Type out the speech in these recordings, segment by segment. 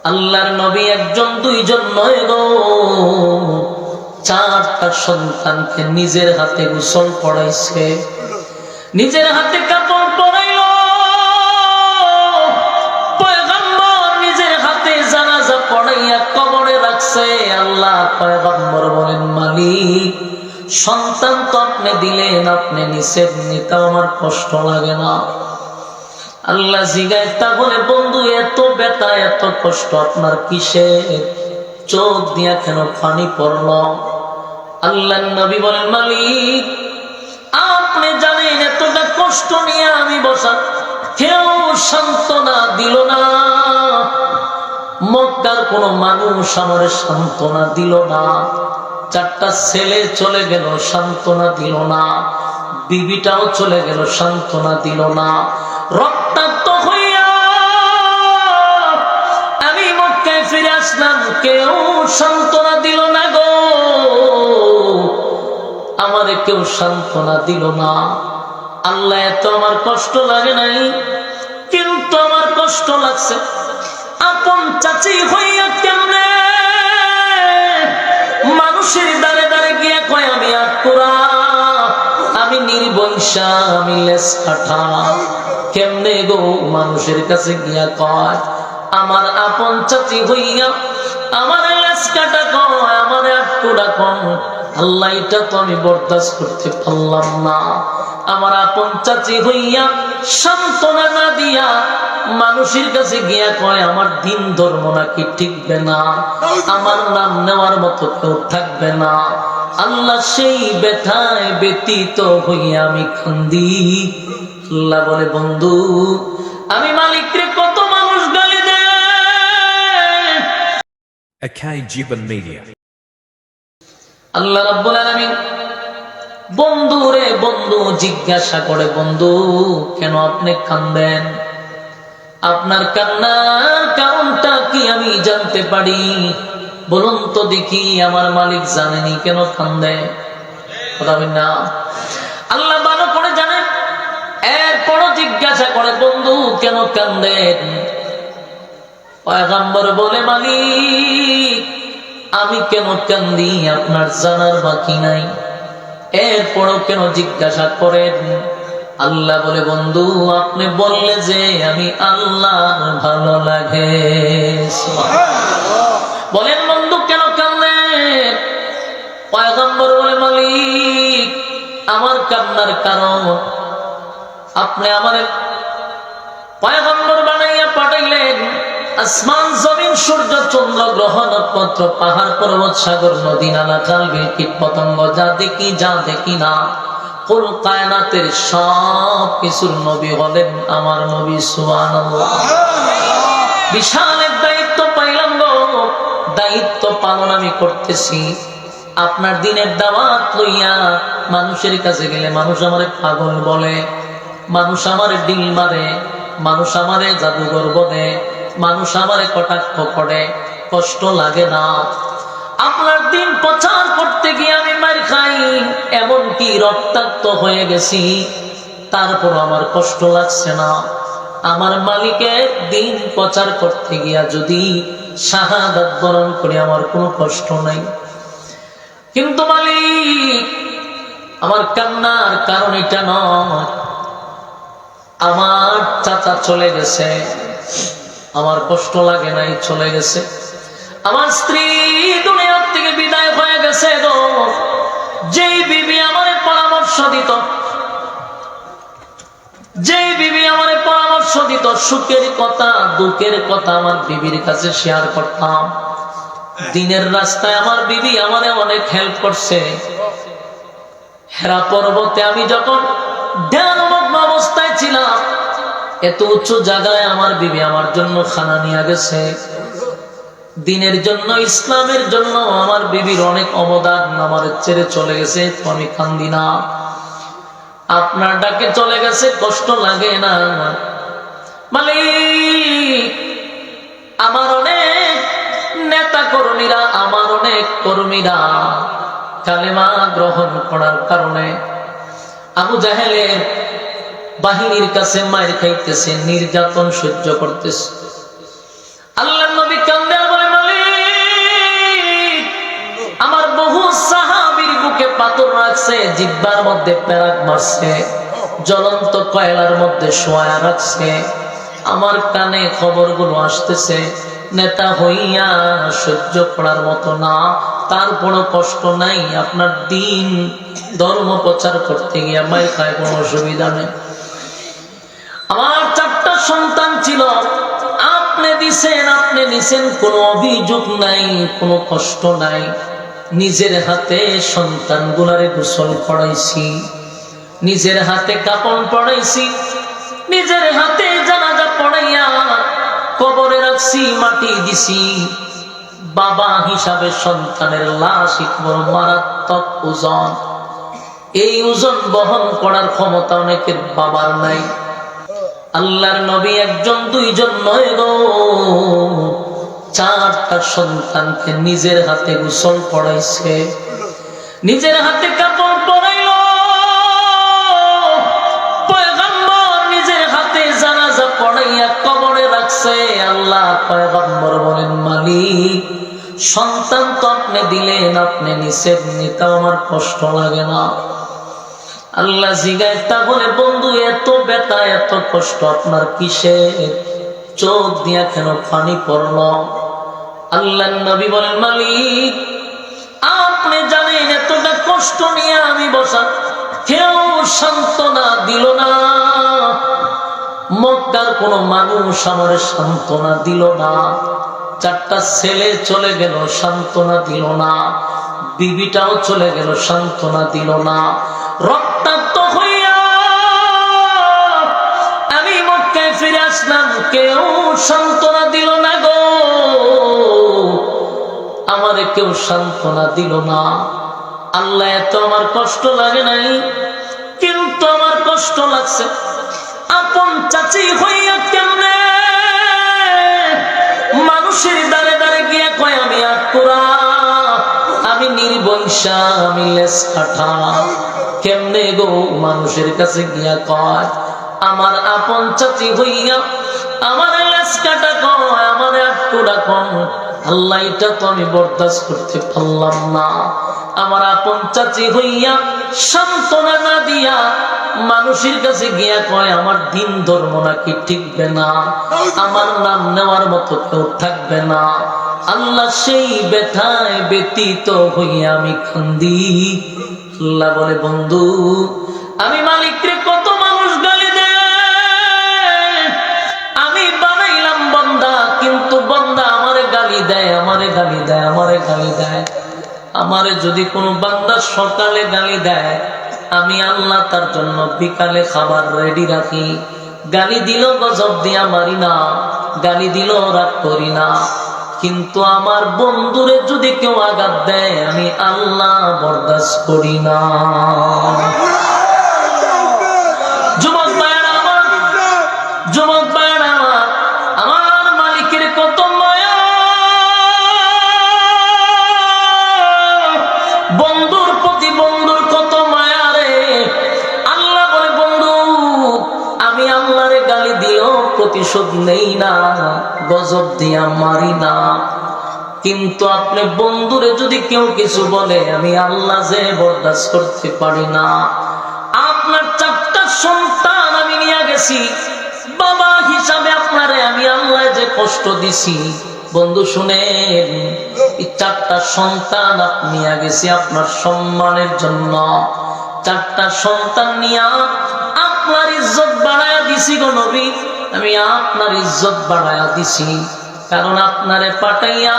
আল্লাহর নবী একজন দুইজন নয় গো, 4টা সন্তানকে নিজের হাতে গোসল পড়াইছে, নিজের হাতে কাপড় পরাইল। পয়গম্বর নিজের হাতে জানাজা পড়াইয়া কবরে রাখছে। আল্লাহ পয়গম্বর বলেন, মালিক সন্তান তো আপনি দিলেন, আপনি নিষেধ নিতে আমার কষ্ট লাগে না? আল্লাহ জিগায়, তাহলে বন্ধু এত ব্যথা এত কষ্ট আপনার কিসের? চোখ দিয়া কেন পানি পড়ল? আল্লাহ নবী বলেন, মালিক আপনি জানেন এতটা কষ্ট নিয়ে আমি বসা, কেউ সান্ত্বনা দিল না। মক্কার কোন মানুষ আমার সান্ত্বনা দিল না। 4টা ছেলে চলে গেল, সান্ত্বনা দিল না। বিবিটাও চলে গেল, সান্ত্বনা দিল না। রক্তাক্ত হইয়া আমি মক্কায় ফিরে আসলাম, কেউ সান্ত্বনা দিল না গো, আমারে কেউ সান্ত্বনা দিল না। আল্লাহ এত আমার কষ্ট লাগে নাই, কিন্তু আমার কষ্ট লাগছে আপন চাচি হইয়া কেমনে মানুষের দ্বারে দ্বারে গিয়া কয় আমি আকুরা, আমি নির্বংশা, আমি লেস কাঠা। কেমনে গো মানুষের কাছে গিয়া কয় আমার আপন চাচি হইয়া আমার লেস কাটা কয়, আমার আকুরা কয়। আল্লাহ এটা তো আমি বরদাস্ত করতে পারলাম না। আমার আপন চাচি হইয়া সান্ত্বনা না দিয়া মানুষের কাছে গিয়া কয় আমার দিন ধর্ম নাকি টিকবে না, আমার নাম নেওয়ার মতো কেউ থাকবে না। আল্লাহ সেই ব্যথায় ব্যতীত হইয়া আমি কান্দি। আল্লাহ বলে, বন্ধু আমি মালিকরে কত মানুষ গালি দেয়। Akai Jiban Media. আল্লাহ রাব্বুল আলামিন বন্ধু রে বন্ধু জিজ্ঞাসা করে, বন্ধু কেন আপনি কাঁদেন? আপনার কান্নার কারণটা কি আমি জানতে পারি? বলুন তো দেখি। আমার মালিক জানেনি কেন কান্দে? কথা বলেন না। আল্লাহ ভালো করে জানেন। এরপরও জিজ্ঞাসা করে, বন্ধু কেন কান্দেন? পয়গম্বর বলে, মালিক আমি কেন কান্দি আপনার জানার বাকি নাই। এরপরও কেন জিজ্ঞাসা করেন? আল্লাহ বলে, বন্ধু আপনি বললে যে আমি আল্লাহ ভালো লাগে। বলেন বন্ধু কেন কান্দেন? পয়গম্বর বলে, মালিক আমার কান্নার কারণ আপনি আমারে পয়গম্বর বানাইয়া পাঠাইলেন। আসমান জমিন সূর্য চন্দ্র গ্রহ নক্ষত্র পাহাড় পর্বত সাগর নদী নালা খাল বিল কীট পতঙ্গ যা দেখি যা দেখি না, কুল কায়নাতের সব কিছুর নবী হলেন আমার নবী। সুবহানাল্লাহ। বিশাল এক দায়িত্ব পাইলাম গো, দায়িত্ব পালন আমি করতেছি। আপনার দিনের দাওয়াত লইয়া মানুষের কাছে গেলে মানুষ আমারে পাগল বলে, মানুষ আমারে ডিল মারে, মানুষ আমারে জাদুঘর বলে, মানুষ আমারে কটাক্ষ করে। কষ্ট লাগে না? আপনার দিন প্রচার করতে গিয়ে আমি মার খাই, এমনকি রক্তাক্ত হয়ে গেছি, তারপর আমার কষ্ট লাগছে না। আমার মালিকের দিন প্রচার করতে গিয়া যদি শাহাদাত বরণ করি আমার কোনো কষ্ট নাই। কিন্তু মালিক আমার কান্নার কারণ এটা নয়। আমার চাচা চলে গেছে, আমার কষ্ট লাগে নাই, চলে গেছে। আমার স্ত্রী দুনিয়ার থেকে বিদায় হয়ে গেছে গো। যেই বিবি আমারে পরামর্শ দিত, যেই বিবি আমারে পরামর্শ দিত, সুখের কথা দুঃখের কথা আমার বিবির কাছে শেয়ার করতাম। দিনের রাস্তায় আমার বিবি আমারে অনেক হেল্প করছে। হেরা পর্বতে আমি যখন ধ্যানমগ্ন অবস্থায় ছিলাম, এত উচ্চ জায়গায় আমার বিবি আমার জন্য খানা নিয়ে গেছে। দিনের জন্য ইসলামের জন্য আমার বিবির অনেক অবদান। আমার ছেড়ে চলে গেছে তো আমি কান্দি না। আপনার ডাকে চলে গেছে, কষ্ট লাগে না? মালিক আমার অনেক নেতা কর্মীরা, আমার অনেক কর্মীরা কালেমা গ্রহণ করার কারণে আবু জাহেলের বাহিনীর কাছে মায়ের খাইতেছে, নির্যাতন সহ্য করতেছে। আল্লাহর নবী রাখছে, জিহ্বার মধ্যে পেরাক মারছে, জ্বলন্ত কয়লার মধ্যে শোয়া রাখছে। আমার কানে খবরগুলো আসতেছে, নেতা হইয়া সহ্য করার মতো না, তারপরও কষ্ট নাই। আপনার দিন ধর্ম প্রচার করতে গিয়ে মায়ের খায় কোনো অসুবিধা নেই। আমার 4টা সন্তান ছিল, আপনি দিছেন, আপনি নিছেন, কোনো অভিযোগ নাই, কোনো কষ্ট নাই। নিজের হাতে সন্তানগুলারে গোসল করাইছি, নিজের হাতে কাপড় পরাইছি, নিজের হাতে জানাজা পড়াইয়া কবরে রাখছি, মাটি দিছি। বাবা হিসাবে সন্তানের লাশ বড় মারাত্মক ওজন। এই ওজন বহন করার ক্ষমতা অনেকের বাবার নাই। আল্লাহর নবী 1 2 নয় গো, 4টা সন্তানকে নিজের হাতে গোসল পড়াইছে, নিজের হাতে কাপড় পরাইল। পয়গম্বর নিজের হাতে জানাজা পড়াইয়া কবরে রাখছে। আল্লাহ পয়গম্বর বলেন, মালিক সন্তান তো আপনি দিলেন, আপনি নিষেধ, নিতে আমার কষ্ট লাগে না? আল্লাহ জিগায়, তাহলে বন্ধু এত ব্যথা এত কষ্ট আপনার কিসের? চোখ দিয়া কেন পানি পড়ল? আল্লাহ নবী বলেন, মালিক আপনি জানেন এতটা কষ্ট নিয়ে আমি বসা, কেউ সান্ত্বনা দিল না। মক্কার কোন মানুষ আমার সান্ত্বনা দিল না। 4টা ছেলে চলে গেল, সান্ত্বনা দিল না। বিবিটাও চলে গেল, সান্ত্বনা দিল না। রক্তাক্ত হইয়া আমি মক্কায় ফিরে আসলাম, কেউ সান্ত্বনা দিল না গো, আমারে কেউ সান্ত্বনা দিল না। আল্লাহ এত আমার কষ্ট লাগে নাই, কিন্তু আমার কষ্ট লাগছে আপন চাচি হইয়া কেমনে মানুষের দ্বারে দ্বারে গিয়া কয় আমি আকুরা, আমি নির্বংশা, আমি লেস কাঠা। কেমনে গো মানুষের কাছে গিয়া কয় আমার আপন চাচি হইয়া আমার লেস কাটা কয়, আমার আকুরা কয়? আল্লাহ এটা তো আমি বরদাস্ত করতে পারলাম না। আমার আপন চাচি হইয়া সান্ত্বনা না দিয়া মানুষের কাছে গিয়া কয় আমার দিন ধর্ম নাকি টিকবে না, আমার নাম নেওয়ার মতো কেউ থাকবে না। আল্লাহ সেই ব্যথায় ব্যতীত হইয়া আমি কান্দি। আল্লাহ বলে, বন্ধু আমি মালিকরে কত মানুষ গালি দেয়, আমি বানাইলাম বান্দা, কিন্তু বান্দা আমারে গালি দেয়, আমারে গালি দেয়, আমারে গালি দেয়। আমারে যদি কোনো বান্দা সকালে গালি দেয়, আমি আল্লাহ তার জন্য বিকালে খাবার রেডি রাখি। গালি দিল গজব দিয়া মারি না, গালি দিল রাগ করি না। কিন্তু আমার বন্ধুরে যদি কেউ আঘাত দেয়, আমি আল্লাহ বরদাস্ত করি না। যুবক ভাইরা আমার, যুবক ভাইরা আমার, আমার মালিকের কত মায়া, বন্ধুর প্রতি বন্ধুর কত মায়া রে। আল্লাহ বলে, বন্ধু আমি আল্লাহরে গালি দিও প্রতিশোধ নেই না, গজব দিয়া মারি না। কিন্তু আপনি বন্ধুরে যদি কেউ কিছু বলে, আমি আল্লাহ যে বরদাস্ত করতে পারি না। আপনার 4টা সন্তান আমি নিয়ে গেছি, বাবা হিসাবে আপনারে আমি আল্লাহ যে কষ্ট দিছি। বন্ধু শুনেন, এই 4টা সন্তান আপনি নিয়ে গেছি আপনার সম্মানের জন্য। 4টা সন্তান নিয়ে আপনার ইজ্জত বাড়ায়া দিছি গো নবী, আমি আপনার ইজ্জত বাড়ায়া দিছি। কারণ আপনারে পাঠাইয়া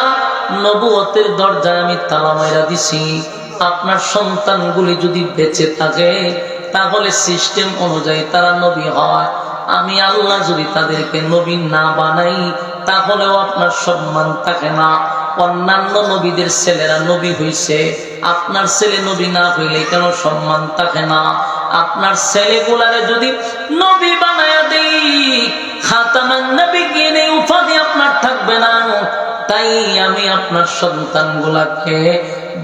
নবুয়তের দরজায় আমি তালা মাইরা দিছি। আপনার সন্তানগুলি যদি বেঁচে থাকে, তাহলে সিস্টেম অনুযায়ী তারা নবী হয়। আমি আল্লাহ যদি তাদেরকে নবী না বানাই, তাহলেও আপনার সম্মান থাকে না। অন্যান্য নবীদের ছেলেরা নবী হইছে, আপনার ছেলে নবী না হইলে কেন সম্মান থাকে না? আপনার ছেলেগুলারে যদি নবী বানায়া দেই, খাতামান নবিয়্যিন এই উপাধি আপনার থাকবে না। তাই আমি আপনার সন্তানগুলাকে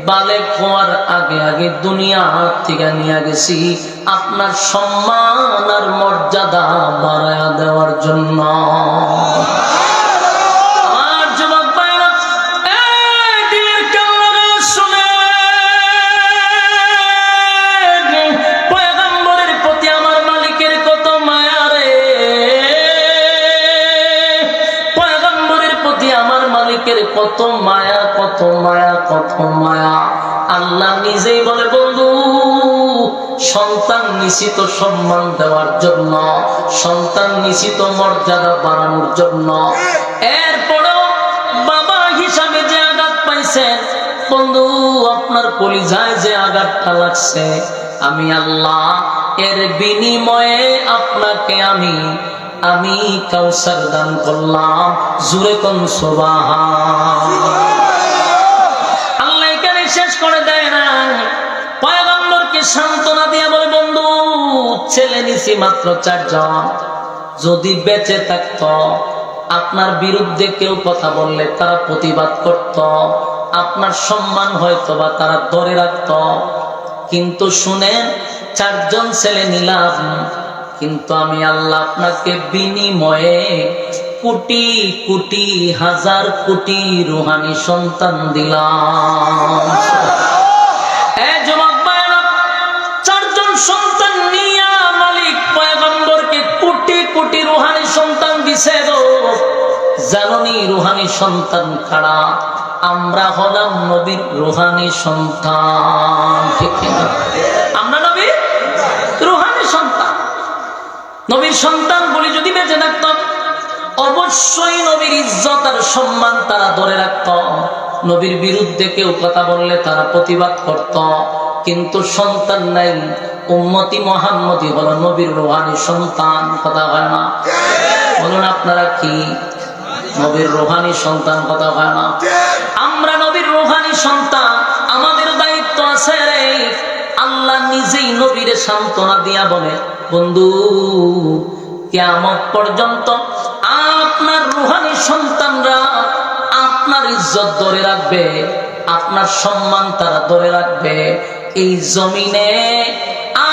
বালেগ হওয়ার আগে আগে দুনিয়া থেকে নিয়ে গেছি আপনার সম্মান আর মর্যাদা বাড়ায়া দেওয়ার জন্য। মালিকের কত মায়া, কত মায়া, কত মায়া। আল্লাহ নিজেই বলে, বন্ধু সন্তান নিশ্চিত সম্মান দেওয়ার জন্য, সন্তান নিশ্চিত মর্যাদা বাড়ানোর জন্য। এরপরও বাবা হিসাবে যে আঘাত পাইছেন, বন্ধু আপনার কলিজায় যে আঘাতটা লাগছে, আমি আল্লাহ এর বিনিময়ে আপনাকে আমি কাউসার দান করলাম। জোরে কোন সুবহান। আল্লাহ এখানে শেষ করে দেয় না, পয়গম্বরকে সান্ত্বনা দিয়ে বলে, বন্ধু ছেলে নিছি মাত্র 4 জন, যদি বেঁচে থাকত আপনার বিরুদ্ধে কেউ কথা বললে তারা প্রতিবাদ করত, আপনার সম্মান হয়তো বা তারা ধরে রাখত। কিন্তু শুনেন, 4 জন ছেলে নিলাম, কিন্তু আমি আল্লাহ আপনাকে বিনিময়ে কোটি কোটি হাজার কোটি রুহানি সন্তান দিলাম। যুবক ভাইরা, 4 জন সন্তান নিয়া মালিক পয়গম্বরকে কোটি কোটি রুহানি সন্তান দিছে গো। জাননি রুহানি সন্তান কারা? আমরা হলাম নবীর রুহানি সন্তান, ঠিক কিনা? আমরা নবীর রুহানি সন্তান। নবীর সন্তান বলি যদি বেঁচে থাকত, অবশ্যই নবীর ইজ্জত আর সম্মান তারা ধরে রাখত। নবীর বিরুদ্ধে কেউ কথা বললে তারা প্রতিবাদ করত। কিন্তু সন্তান নাই, উম্মতি মুহাম্মদী হলো নবীর রুহানি সন্তান। কথা হয় না? বলুন আপনারা কি নবীর রুহানি সন্তান? কথা হয় না? আমরা নবীর রুহানি সন্তান, আমাদের দায়িত্ব আছে রে। আল্লাহ নিজেই নবীরে সান্ত্বনা দিয়া বলে, বন্ধু কিয়ামত পর্যন্ত আপনার রুহানি সন্তানরা আপনার ইজ্জত ধরে রাখবে, আপনার সম্মান তারা ধরে রাখবে। এই জমিনে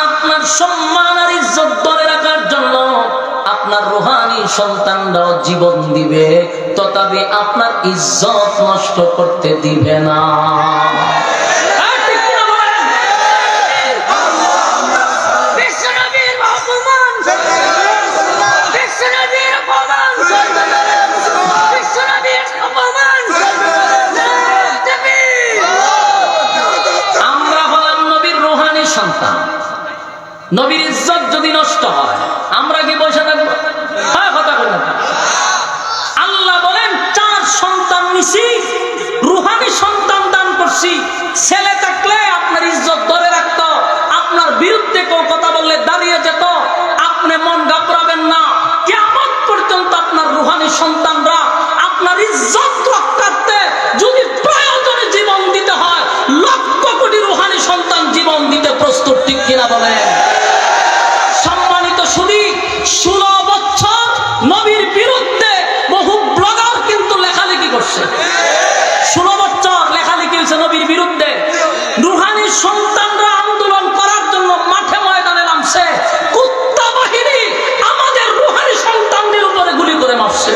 আপনার সম্মান আর ইজ্জত ধরে রাখার জন্য আপনার রুহানি সন্তানরাও জীবন দিবে, তথাপি আপনার ইজ্জত নষ্ট করতে দিবে না। নবীর ইজ্জত যদি নষ্ট হয়, আমরা কি বসে থাকবো? কথা বলেন। আল্লাহ বলেন, 4 সন্তান নিছি, রুহানি সন্তান দান করছি। ছেলে থাকলে আপনার ইজ্জত ধরে রাখতো, আপনার বিরুদ্ধে কেউ কথা বললে দাঁড়িয়ে যেত। আপনি মন ঘাবড়াবেন না, কিয়ামত পর্যন্ত আপনার রুহানি সন্তানরা আপনার ইজ্জত রক্ষার্থে যদি প্রয়োজনে জীবন দিতে হয়, লক্ষ কোটি রুহানি সন্তান জীবন দিতে প্রস্তুত, ঠিক কিনা বলেন? 16 বছর নবীর বিরুদ্ধে বহু ব্লগার কিন্তু লেখালেখি করছে। 16 বছর লেখালেখি হয়েছে নবীর বিরুদ্ধে। রুহানি সন্তানরা আন্দোলন করার জন্য মাঠে ময়দানে নামছে, কুত্তা বাহিনী আমাদের রুহানি সন্তানদের উপরে গুলি করে মারছে।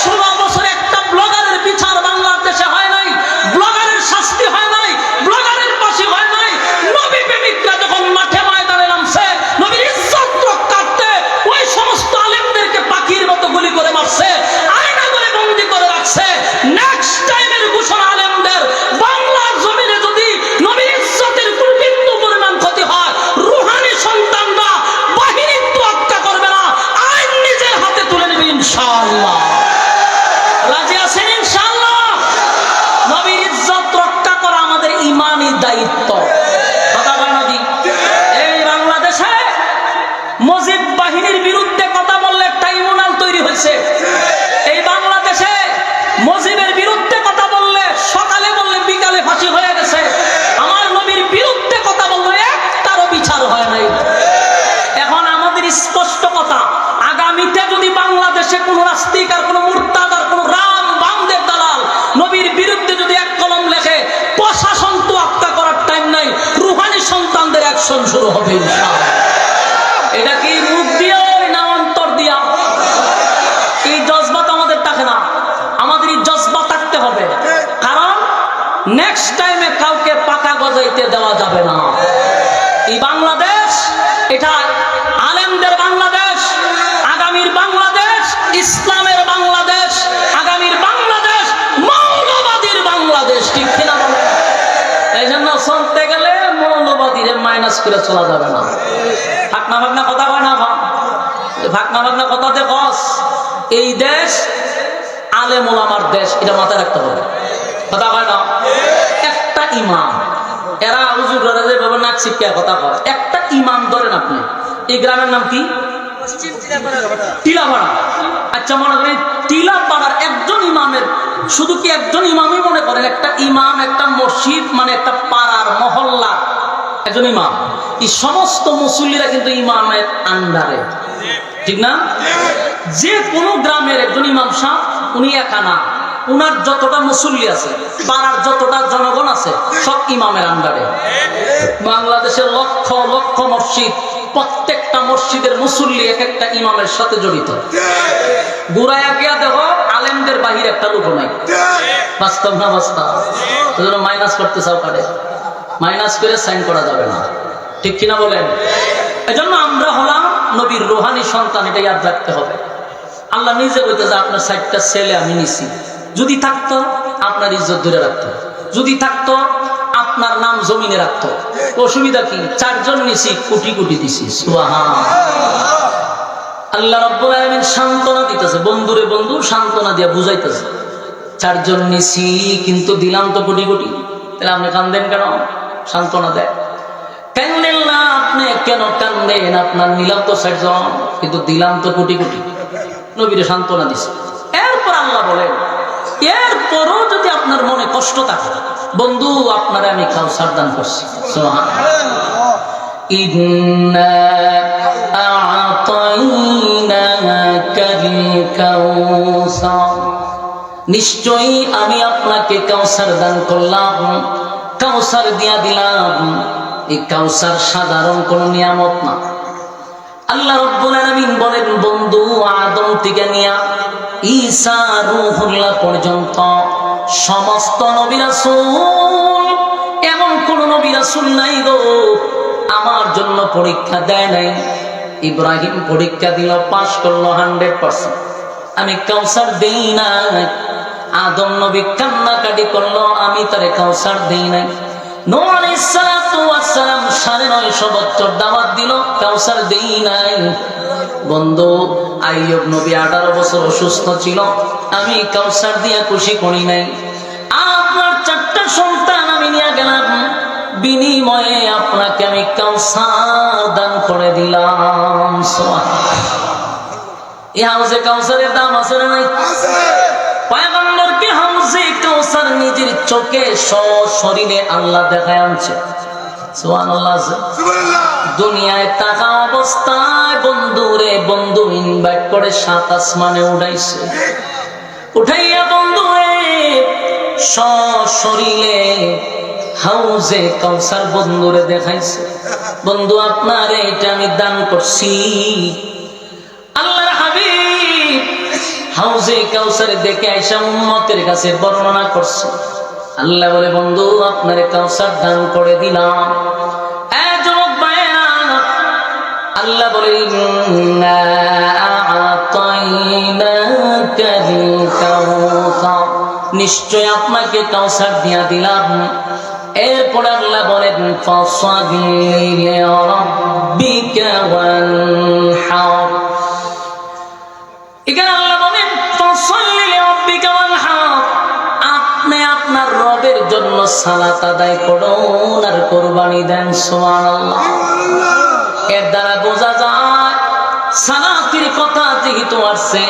16 বছর একটা ব্লগারের বিচার বাংলাদেশে হয় নাই, ব্লগারের শাস্তি হয় নাই, ব্লগারের ফাঁসি হয় নাই। নবী প্রেমিকরা যখন মাঠে ময়দানে নামছে, নবীর ইজ্জত রক্ষার্থে ওই সমস্ত আলেমদেরকে পাখির মতো গুলি করে মারছে, আয়না করে বন্দী করে রাখছে। নেক্সট টাইমের ঘোষণা, আলেমদের বাংলার জমিনে যদি নবীর ইজ্জতের কোনো বিন্দু পরিমাণ ক্ষতি হয়, রুহানি সন্তানরা বাহিনীর তোয়াক্কা করবে না, আইন নিজের হাতে তুলে নেবে ইনশাআল্লাহ। রাজি আছেন ইনশাআল্লাহ? নবীর ইজ্জত রক্ষা করা আমাদের ঈমানি দায়িত্ব। কথা বলেন নাকি? এই বাংলাদেশে মুজিব বাহিনীর বিরুদ্ধে কথা বললে ট্রাইব্যুনাল তৈরি হয়েছে। এই বাংলাদেশে মুজিবের বিরুদ্ধে কথা বললে সকালে বললে বিকালে ফাঁসি হয়ে গেছে। আমার নবীর বিরুদ্ধে কথা বললে একটারও বিচার হয় নাই। এখন আমাদের স্পষ্ট কথা, আগামীতে যদি বাংলাদেশে কোনো নাস্তিক আর কোনো মুরতাদ আর কোনো রাম বামদের দালাল নবীর বিরুদ্ধে যদি 1 কলম লেখে, প্রশাসন তো আত্মা করার টাইম নাই, রুহানি সন্তানদের অ্যাকশন শুরু হবে ইনশাআল্লাহ। এটা কি মুখ দিয়ে না অন্তর দিয়া? এই জজবাত আমাদের থাকে না, আমাদের এই জজবা থাকতে হবে। কারণ নেক্সট টাইমে কাউকে পাকা গজাইতে দেওয়া যাবে না। এই বাংলাদেশ, এটা আলেমদের বাংলাদেশ, আগামীর বাংলাদেশ ইসলামের বাংলাদেশ, আগামীর বাংলাদেশ করে চলা যাবে না। ভাগনা ভাগনা কথা কয় না, ভাগনা ভাগনা কথা দেখস। এই দেশ আলেম ওলামার দেশ, এটা মাথায় রাখতে হবে। কথা কয় না, একটা ইমাম, এরা হুজুররা যেভাবে নাক শিক্ষা কথা কয়, একটা ইমাম ধরেন আপনি। এই গ্রামের নাম কি? টিলাপাড়া। আচ্ছা, মনে করেন টিলাপাড়ার একজন ইমামের, শুধু কি একজন ইমামই মনে করেন? একটা ইমাম, একটা মসজিদ, মানে একটা পাড়ার মহল্লার একজন ইমাম। এই সমস্ত মুসল্লিরা কিন্তু ইমামের আন্ডারে, ঠিক না? যে কোনো গ্রামের একজন ইমাম সাহেব, উনি একা না, উনার যতটা মুসল্লি আছে, পাড়ার যতটা জনগণ আছে, সব ইমামের আন্ডারে। বাংলাদেশের লক্ষ লক্ষ মসজিদ, প্রত্যেকটা মসজিদের মুসল্লি এক একটা ইমামের সাথে জড়িত। গুড়াইয়া গিয়া দেখো, আলেমদের বাহির একটা লোক নাই। বাস্তব না বাস্তব? মাইনাস করতে চাও কাটে, মাইনাস করে সাইন করা যাবে না, ঠিক কিনা বলেন? এজন্য আমরা হলাম নবীর রুহানি সন্তান, এটা ইয়াদ রাখতে হবে। আল্লাহ নিজে বলতে যে আপনার 60টা ছেলে আমি নিছি, যদি থাকতো আপনার ইজ্জত ধরে রাখতো, যদি থাকতো আপনার নাম জমিনে রাখতো। অসুবিধা কি? 4 জন নিছি, কোটি কোটি দিছি। সুবহানাল্লাহ। আল্লাহ রাব্বুল আলামিন সান্ত্বনা দিতেছে, বন্ধুরে বন্ধু সান্ত্বনা দিয়া বুঝাইতেছে, 4 জন নিছি কিন্তু দিলাম তো কোটি কোটি। তাহলে আপনি কান্দেন কেন? সান্ত্বনা দেয়। কান্দেন না আপনি, কেন কান্দেন? আপনার নিলাম তো 4 জন, কিন্তু দিলাম তো কোটি কোটি। নবীরে সান্ত্বনা দিছে। এরপর আল্লাহ বলেন, এরপরও যদি আপনার মনে কষ্ট থাকে, বন্ধু আপনারে আমি কাউসার দান করছি। সুবহানাল্লাহ। ইন্না আ'তাইনাকাল কাউসার, নিশ্চয়ই আমি আপনাকে কাউসার দান করলাম, কাউসার দিয়া দিলাম। এই কাউসার সাধারণ কোন নিয়ামত না। আল্লাহ রাব্বুল আলামিন বলেন, বন্ধু আদম থেকে নিয়া ঈসা রূহুল্লাহ পর্যন্ত সমস্ত নবী রাসূল, এমন কোন নবী রাসূল নাই গো আমার জন্য পরীক্ষা দেয় নাই। ইব্রাহিম পরীক্ষা দিল, পাস করলো 100%। আমি কাউসার দেই নাই। আদম নবী কান্নাকাটি করলো, আমি তারে কাউসার দেই নাই। নূহ আলাইহিস সালাতু ওয়াস সালাম 950 বছর দাওয়াত দিল, কাউসার দেই নাই। বন্ধু আইয়ুব নবী 18 বছর অসুস্থ ছিল, আমি কাউসার দিয়া খুশি করি নাই। আপনার 4টা সন্তান আমি নিয়ে গেলাম, বিনিময়ে আপনাকে আমি কাউসার দান করে দিলাম। এই হাউজে কাউসারের দাম আছে না নাই? পয়গম্বরকে হাউজে কাউসার নিজের চোখে সশরীরে আল্লাহ দেখায় আনছে। সুবহানাল্লাহ। দুনিয়ায় থাকা অবস্থায় বন্ধুরে বন্ধু ইনভাইট করে 7 আসমানে উঠাইছে, উঠাইয়া বন্ধুরে সশরীরে হাউজে কাউসার বন্ধুরে দেখাইছে। বন্ধু আপনারে এটা আমি দান করছি। আল্লাহর হাবিব হাউজে কাউসারে দেখে আয়েশা উম্মতের কাছে বর্ণনা করছে। আল্লাহ বলে, বন্ধু আপনারে কাউসার দান করে দিলাম। যুবক ভাইরা, আল্লাহ বলে, ইন্না আ'তাইনাকাল কাউসার, নিশ্চয় আপনাকে কাউসার দিয়া দিলাম। এরপর আল্লাহ বলেন, ফাসাল্লি লিরাব্বিকা ওয়ানহার। এখানে আল্লাহ বলেন, ফাসাল্লি লিরাব্বিকা ওয়ানহার, আপনি আপনার রবের জন্য সালাত আদায় করুন আর কুরবানি দেন। সুবহানাল্লাহ। এর দ্বারা বোঝা যায়, সালাতের কথা যেহেতু আসছে,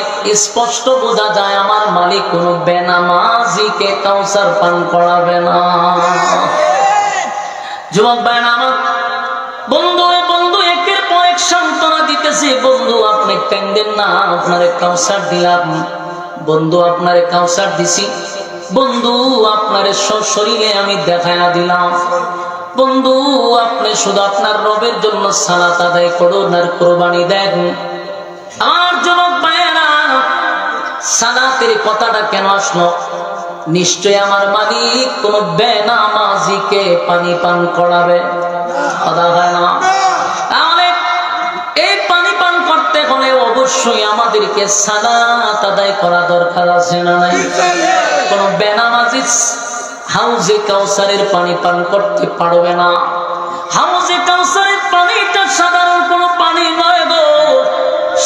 স্পষ্ট বোঝা যায় আমার মালিক কোন বেনামাজিকে কাউসার পান করাবে না। যুবক ভাইরা আমার, বন্ধু একের পর এক সান্ত্বনা দিতেছে। বন্ধু আপনি কান্দেন না, আপনারে কাউসার দিলাম। বন্ধু আপনারে কাউসার দিছি। বন্ধু আপনারে সশরীরে আমি দেখায়া দিলাম। বন্ধু আপনি শুধু আপনার রবের জন্য সালাত আদায় করুন আর কুরবানি দেন। আমার যুবক ভাইয়েরা, সালাতের কথাটা কেন আসলো? নিশ্চয় আমার মালিক কোন বেনামাজিকে পানি পান করাবে কথা হয় না। তাহলে এই পানি পান করতে হলে অবশ্যই আমাদেরকে সালাত আদায় করা দরকার আছে না নাই? কোন বেনামাজি হাউজে কাউসারের পানি পান করতে পারবে না। হাউজে কাউসারের পানিটা সাধারণ কোনো পানি নয় গো,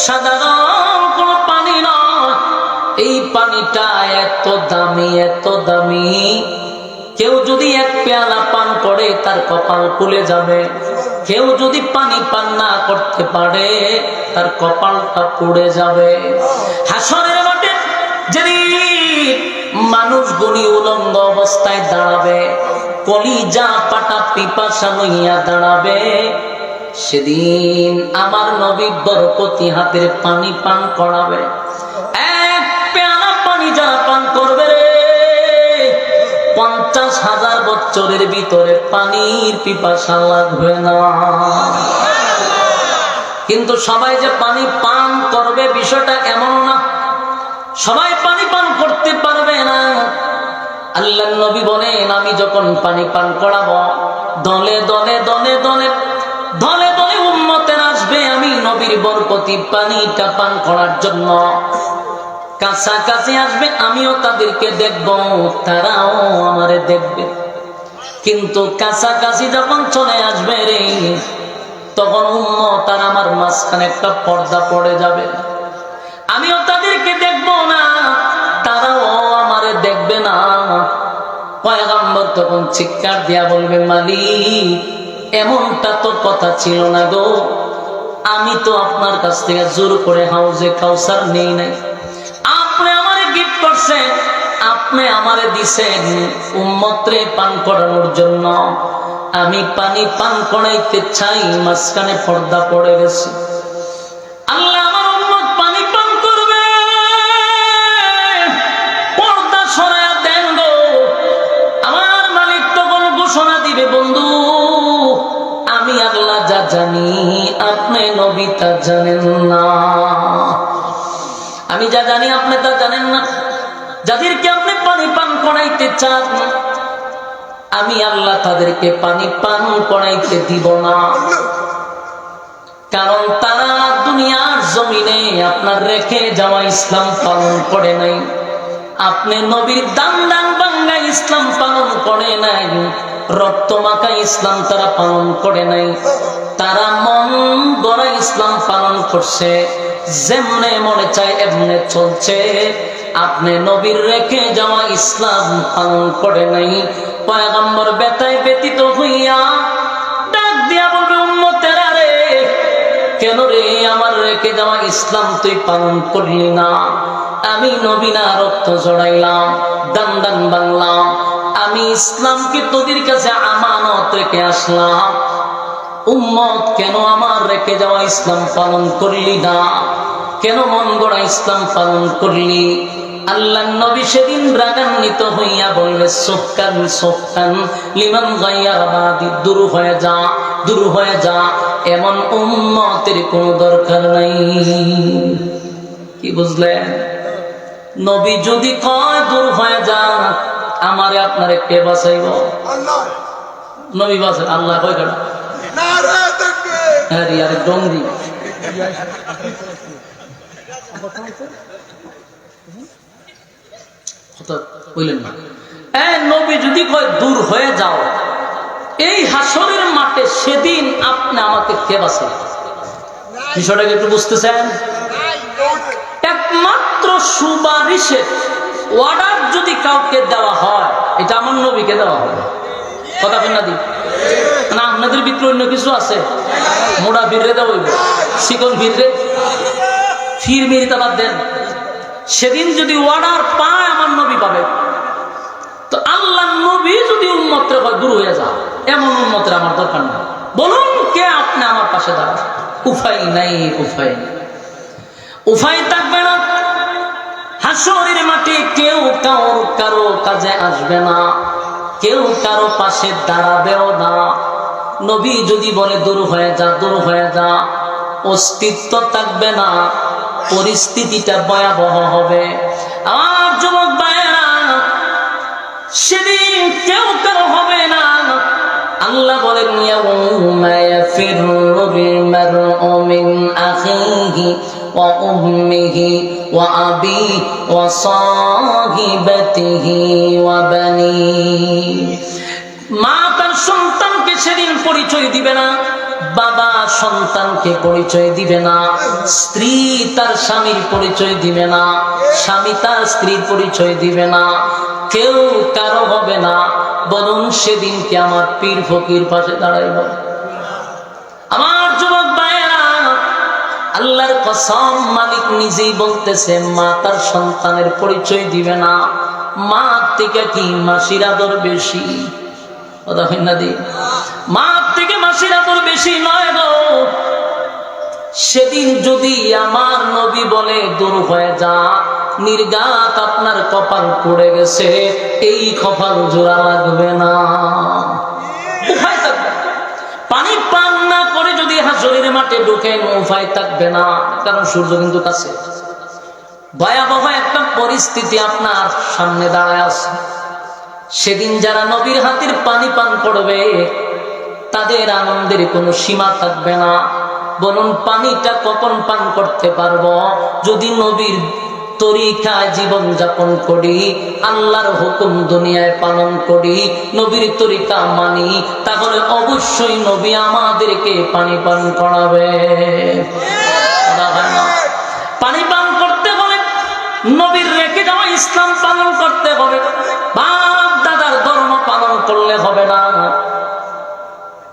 সাধারণ কোনো পানি নয়। এই পানিটা এত দামি, এত দামি, কেউ যদি এক পেয়ালা পান করে তার কপাল খুলে যাবে। কেউ যদি পানি পান না করতে পারে তার কপালটা পুড়ে যাবে। হাসরের মাঠে যেদিন মানুষগুলি উলঙ্গ অবস্থায় দাঁড়াবে, কলিজা পাটা পিপাসা লইয়া দাঁড়াবে, সেদিন আমার নবী বরকতি হাতের পানি পান করাবে। এক পেয়ালা পানি যারা পান করবে রে, 50,000 বছরের ভিতরে পানির পিপাসা লাগবে না। কিন্তু সবাই যে পানি পান করবে বিষয়টা এমন না, সবাই পানি পান করতে পারবে না। আল্লাহর নবী বলেন, আমি যখন পানি পান করাবো, দলে দলে দলে দলে দলে দলে উম্মতের আসবে আমি নবীর বরকতি পানিটা পান করার জন্য। কাছাকাছি আসবে, আমিও তাদেরকে দেখব, তারাও আমারে দেখবে। কিন্তু কাছাকাছি যখন চলে আসবে রে, তখন উম্মত আর আমার মাঝখানে একটা পর্দা পড়ে যাবে। আমিও তাদেরকে দেখব না, তারাও আমারে দেখবে না। পয়গম্বর তখন চিৎকার দিয়া বলবে, মালিক এমনটা তো কথা ছিল না গো, আমি তো আপনার কাছ থেকে জোর করে হাউজে কাউসার নেই নাই, আপনি আমারে গিফট করছেন, আপনি আমারে দিছেন উম্মতরে পান করানোর জন্য। আমি পানি পান করাইতে চাই, মাঝখানে পর্দা পড়ে গেছে। আল্লাহ আমার উম্মত পানি পান করবে, পর্দা সরায়া দেন গো। আমার মালিক তখন ঘোষণা দিবে, বন্ধু আমি আল্লাহ যা জানি আপনি নবী তা জানেন না। আমি যা জানি আপনি তা জানেন না। যাদেরকে আপনি পানি পান করাইতে চান, আমি আল্লাহ তাদেরকে পানি পান করাইতে দিব না। কারণ তারা দুনিয়ার জমিনে আপনার রেখে যাওয়া ইসলাম পালন করে নাই, আপনি নবীর দান দান বাঙ্গা ইসলাম পালন করে নাই, রক্ত মাখা ইসলাম তারা পালন করে নাই। তারা মন গড়া ইসলাম পালন করছে, যেমনে মনে চায় এমনে চলছে। আপনি নবীর রেখে যাওয়া ইসলাম পালন করে নাই। পয়গম্বর বেতায় ব্যতীত হইয়া ডাক দিয়া বলবে, উম্মতেরা রে, কেন রে আমার রেখে যাওয়া ইসলাম তুই পালন করলি না? আমি নবী না রক্ত জড়াইলাম, দান দান বাংলাম, আমি ইসলামকে তোদের কাছে আমানত রেখে আসলাম। উম্মত কেন আমার রেখে যাওয়া ইসলাম পালন করলি না? কেন মন গড়া ইসলাম পালন করলি? আল্লাহ নবী সেদিন রাগান্বিত হইয়া বলবে, সুফকান সুফকান লিমান গায়্যারা বাদি, দূর হয়ে যা, দূর হয়ে যা, এমন উম্মতের কোনো দরকার নাই। কি বুঝলেন? নবী যদি কয় দূর হয়ে যা, আমারে আপনারে কে বাঁচাইব? আল্লাহ। নবী বাঁচাই, আল্লাহ কয় কেন? নারে তাকবীর। হ্যাঁ রে, আরে ডঙ্গি নবী যদি কয় দূর হয়ে যাও, এই হাসরের মাঠে সেদিন আপনি আমাকে কে বাঁচাই? বিষয়টাকে একটু বুঝতেছেন? একমাত্র সুপারিশের অর্ডার যদি কাউকে দেওয়া হয়, এটা আমার নবীকে দেওয়া হবে। কথা বলেন না? না আপনাদের ভিতরে অন্য কিছু আছে? মোড়া ভিড়ে দেওয়া হইব, চিকন ভিড়ে ফির মেরিতে বাদ দেন। সেদিন যদি অর্ডার পায় আমার নবী পাবে। তো আল্লাহ নবী যদি উম্মতরে কয় দূর হয়ে যা, এমন উম্মতের আমার দরকার নেই। বলুন কে আপনি আমার পাশে দাঁড়ান? উপায় নাই, উপায় নাই, উপায় থাকবে না। হাসরের মাঠে কেউ কারো কাজে আসবে না, কেউ কারো পাশে দাঁড়াবেও না। নবী যদি বলে দূর হয়ে যা, দূর হয়ে যা, অস্তিত্ব থাকবে না, পরিস্থিতিটা ভয়াবহ হবে। আমার যুবক ভাইয়েরা, সেদিন কেউ কারো হবে না। আল্লাহ বলেন, ইয়াউমা ইয়াফিরুল মারউ মিন আখিহি ওয়া উম্মিহি ওয়া আবিহি ওয়া সাহিবাতিহি ওয়া বানিহি। মা তার সন্তানকে ছেড়ে সেদিন পরিচয় দিবে না, বাবা সন্তানকে পরিচয় দিবে না, স্ত্রী তার স্বামীর পরিচয় দিবে না, স্বামী তার স্ত্রীর পরিচয় দিবে না, কেউ কারো হবে না। বলুন সেদিনকে আমার পীর ফকির পাশে দাঁড়াইব। আমার যুবক ভাইয়েরা, আল্লাহর কসম, মালিক নিজেই বলতেছে মা তার সন্তানের পরিচয় দিবে না। মা থেকে কি মাসির আদর বেশি? কথা হয় না দি? মা থেকে মাসির আদর বেশি নয় গো। সেদিন যদি আমার নবী বলে দূর হয়ে যা, নির্ঘাত আপনার কপাল পড়ে গেছে, এই কপাল জোড়া লাগবে না। উপায় থাকবে, পানি পান না করে যদি হাসরের মাঠে ঢুকেন উপায় থাকবে না, কারণ সূর্য কিন্তু কাছে। ভয়াবহ একটা পরিস্থিতি আপনার সামনে দাঁড়ায় আছে। সেদিন যারা নবীর হাতের পানি পান করবে তাদের আনন্দের কোনো সীমা থাকবে না। বলুন পানিটা কখন পান করতে পারবো? যদি নবীর তরিকায় জীবন যাপন করি, আল্লাহর হুকুম দুনিয়ায় পালন করি, নবীর তরিকা মানি, তাহলে অবশ্যই নবী আমাদেরকে পানি পান করাবে। পানি পান করতে হলে নবীর রেখে যাওয়া ইসলাম পালন করতে হবে। বাপ দাদার ধর্ম পালন করলে হবে না।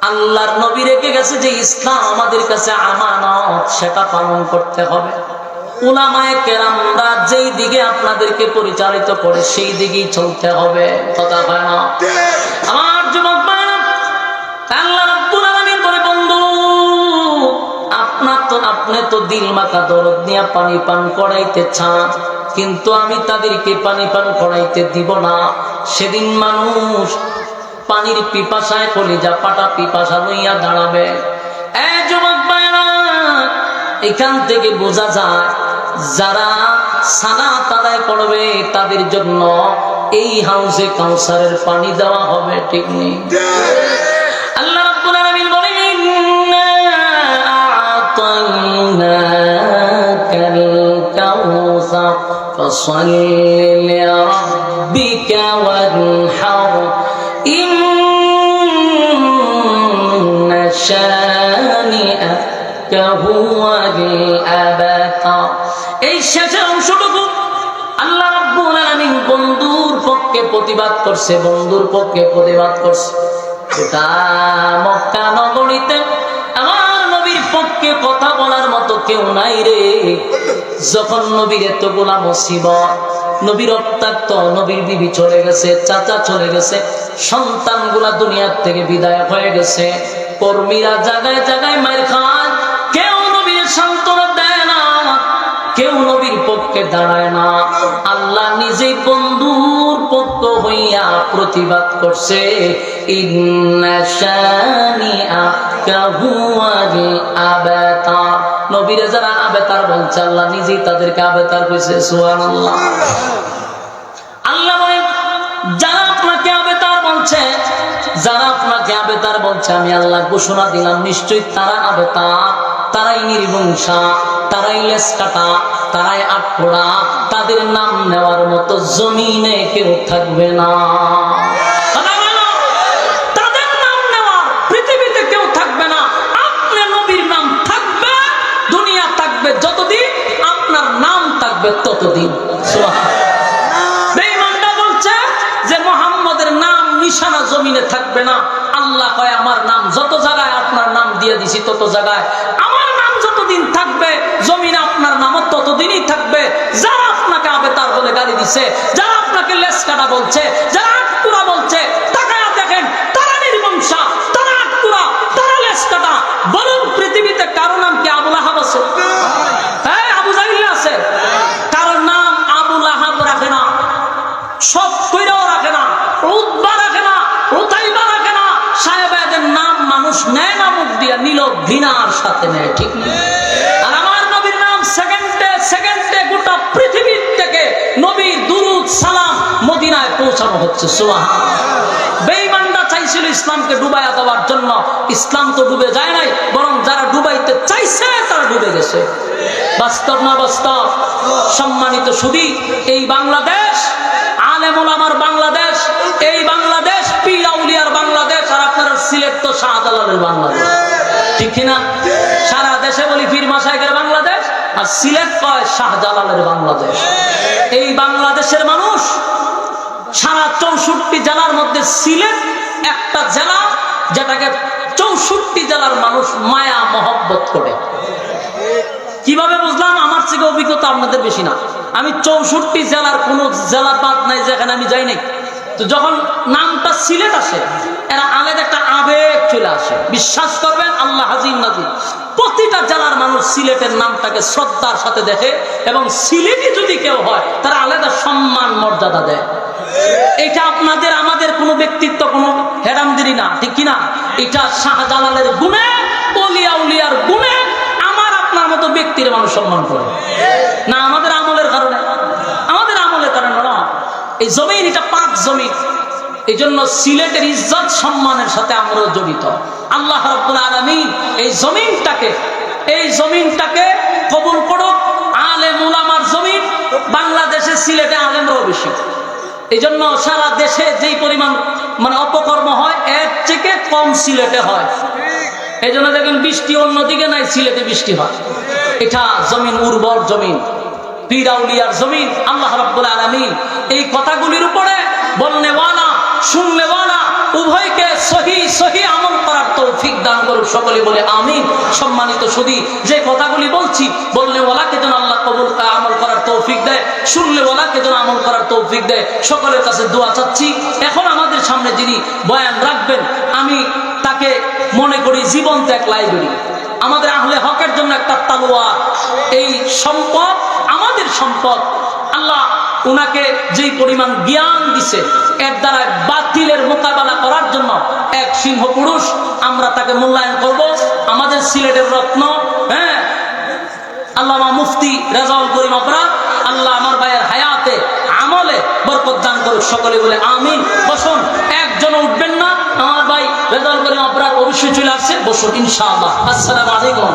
আল্লাহর নবী রেখে গেছে যে ইসলাম আমাদের কাছে আমানত, সেটা পালন করতে হবে। উলামায়ে কেরামরা যেই দিকে আপনাদেরকে পরিচালিত করে সেই দিকেই চলতে হবে। কথা হয় না? আমার যুবক ভাইরা, আল্লাহ রাব্বুল আলামিন বলে বন্ধু, আপনি তো দিল মাখা দরদ নিয়ে পানি পান করাইতে চান, কিন্তু আমি তাদেরকে পানি পান করাইতে দিব না। সেদিন মানুষ পানির পিপাসায় কলিজা পাটা পিপাসা লইয়া দাঁড়াবে। যুবক ভাইরা, এখান থেকে বোঝা যায় যারা সালাত আদায় করবে তাদের জন্য এই হাউজে কাউসারের পানি দেওয়া হবে। ঠিক নেই? আল্লাহ রাব্বুল আলামিন বলেন ইন্না আ'তাইনাকাল কাউসার ফাসাল্লি লিরাব্বিকা ওয়ানহার ইন্না শানিআকা হুয়াল আবতার। এই শেষের অংশটুকু আল্লাহ রাব্বুল আলামিন বন্ধুর পক্ষে প্রতিবাদ করছে, বন্ধুর পক্ষে প্রতিবাদ করছে। গোটা মক্কা নগরীতে আমার নবীর পক্ষে কথা বলার মতো কেউ নাই রে। যখন নবীর এতগুলা মুসিবত, নবীর রক্তাক্ত, নবীর বিবি চলে গেছে, চাচা চলে গেছে, সন্তানগুলা দুনিয়ার থেকে বিদায় হয়ে গেছে, কর্মীরা জায়গায় জায়গায় মার খায়, কেউ নবীর সান্ত্বনা দেয় না, কেউ নবীর পক্ষে দাঁড়ায় না। আল্লাহ নিজেই বন্ধুর পক্ষ হইয়া প্রতিবাদ করছে, ইন্না শানিআকা হুয়াল আবতার। নবীরে যারা আবতার বলছে, আল্লাহ নিজেই তাদেরকে আবতার কইছে। সুবহানাল্লাহ। আল্লাহ বলেন যারা আপনাকে আবতার বলছে, যারা আপনাকে আবতার বলছে, আমি আল্লাহ ঘোষণা দিলাম নিশ্চয়ই তারা আবতার, তারাই নির্বংশা, তারাই লেস কাটা, তারাই আটপোড়া। তাদের নাম নেওয়ার মতো জমিনে কেউ থাকবে না। তাদের নাম নেওয়ার পৃথিবীতে কেউ থাকবে না। আপনি নবীর নাম থাকবে, দুনিয়া থাকবে যতদিন, আপনার নাম থাকবে ততদিন। বেঈমানরা বলছে যে মুহাম্মদের নাম নিশানা জমিনে থাকবে না। আল্লাহ কয় আমার নাম যত জায়গায় আপনার নাম দিয়ে দিছি, তত জায়গায় আমার নাম যতদিন থাকবে জমিনে আপনার নামও ততদিনই থাকবে। যারা আপনাকে আবেতার বলে গালি দিছে, যারা আপনাকে লেস কাটা বলছে, যারা আটকুরা বলছে, তাকায়া দেখেন তারা নির্বংশা, তারা আটকুরা, তারা লেস কাটা। বলুন পৃথিবীতে কারো নাম কি আবু লাহাব আছে? হ্যাঁ, আবু জাহিল আছে? কারোর নাম আবু লাহাব রাখে না, সব কইরাও রাখে না, উতবা রাখে না, উতাইবা রাখে না। সাহেবাদের নাম মানুষ নেয় না, মুখ দিয়া নিল ঘৃণার সাথে নেয়। ঠিক না? আর আমার নবীর নাম সেকেন্ডে সেকেন্ডে গোটা পৃথিবীর থেকে নবীর দুরূদ সালাম মদিনায় পৌঁছানো হচ্ছে। সুবহানাল্লাহ। বেঈমানরা চাইছিল ইসলামকে ডুবাইয়া দেওয়ার জন্য, ইসলাম তো ডুবে যায় নাই, বরং যারা ডুবাইতে চাইছে তারা ডুবে গেছে। বাস্তব না বাস্তব? সম্মানিত সুধী, এই বাংলাদেশ আলেম ওলামার বাংলাদেশ, এই বাংলাদেশ পীর আউলিয়ার বাংলাদেশ, আর আপনারা সিলেট তো শাহজালালের বাংলাদেশ, ঠিক কিনা? সারা দেশে বলি পীর মাশায়েখের বাংলাদেশ, আর সিলেট কয় শাহজালালের বাংলাদেশ। এই বাংলাদেশের মানুষ সারা 64 জেলার মধ্যে সিলেট একটা জেলা যেটাকে 64 জেলার মানুষ মায়া মহব্বত করে। কিভাবে বুঝলাম? আমার থেকে অভিজ্ঞতা আপনাদের বেশি না। আমি 64 জেলার কোন জেলা বাদ নাই যেখানে আমি যাই নাই। তো যখন নামটা সিলেট আসে, এরা আলাদা একটা আবেগ চলে আসে। বিশ্বাস করবেন, আল্লাহ হাজির নাজির, প্রতিটা জেলার মানুষ সিলেটের নামটাকে শ্রদ্ধার সাথে দেখে, এবং সিলেটি যদি কেউ হয় তারা আলাদা সম্মান মর্যাদা দেয়। এটা আপনাদের আমাদের কোনো ব্যক্তিত্ব, কোনো হেরামদিরি না, ঠিক কিনা? এটা শাহজালালের গুণে, ওলিয়া উলিয়ার গুণে আমার আপনার মতো ব্যক্তির মানুষ সম্মান করে না, আমাদের আমলের কারণে, আমাদের আমলের কারণে না। এই জমিন এটা পাক জমিন, এই জন্য সিলেটের ইজ্জত সম্মানের সাথে আমরাও জড়িত। আল্লাহ রাব্বুল আলামিন এই জমিনটাকে কবুল করুক। আলেম উলামার জমিন, বাংলাদেশে সিলেটে আলেমরাও বেশি। এই জন্য সারা দেশে যেই পরিমাণ অপকর্ম হয়, এর থেকে কম সিলেটে হয়। এই জন্য দেখেন বৃষ্টি অন্যদিকে নাই, সিলেটে বৃষ্টি হয়। এটা জমিন উর্বর জমিন, পীর আউলিয়ার জমিন। আল্লাহ রাব্বুল আলামিন এই কথাগুলির উপরে বলনেওয়ালা শুননেওয়ালা উভয়কে সহি আমল করার তৌফিক দান করুক, সকলে বলে আমিন। সম্মানিত সুধী, যে কথাগুলি বলছি, বলনেওয়ালাকে যেন আল্লাহ কবুল আমল করার তৌফিক দেয়, শুননেওয়ালাকে যেন আমল করার তৌফিক দেয়। সকলের কাছে দোয়া চাচ্ছি। এখন আমাদের সামনে যিনি বয়ান রাখবেন, আমি তাকে মনে করি জীবন্ত এক লাইব্রেরি, আমাদের আহলে হকের জন্য একটা তালোয়ার। এই সম্পদ আমাদের সম্পদ। আল্লাহ উনাকে যেই পরিমাণ জ্ঞান দিছে, এর দ্বারা বাতিলের মোকাবেলা করার জন্য এক সিংহ পুরুষ। আমরা তাকে মূল্যায়ন করব। আমাদের সিলেটের রত্ন, হ্যাঁ, আল্লামা মুফতি রেজাউল করিম আবরার। আল্লাহ আমার ভাইয়ের হায়াতে আমলে বরকত দান করুক, সকলে বলে আমিন। বসুন, একজন উঠবেন না। আমার ভাই রেজাউল করিম আবরার অবশ্যই চলে আসছে, বসুন ইনশাআল্লাহ। আসসালামু আলাইকুম।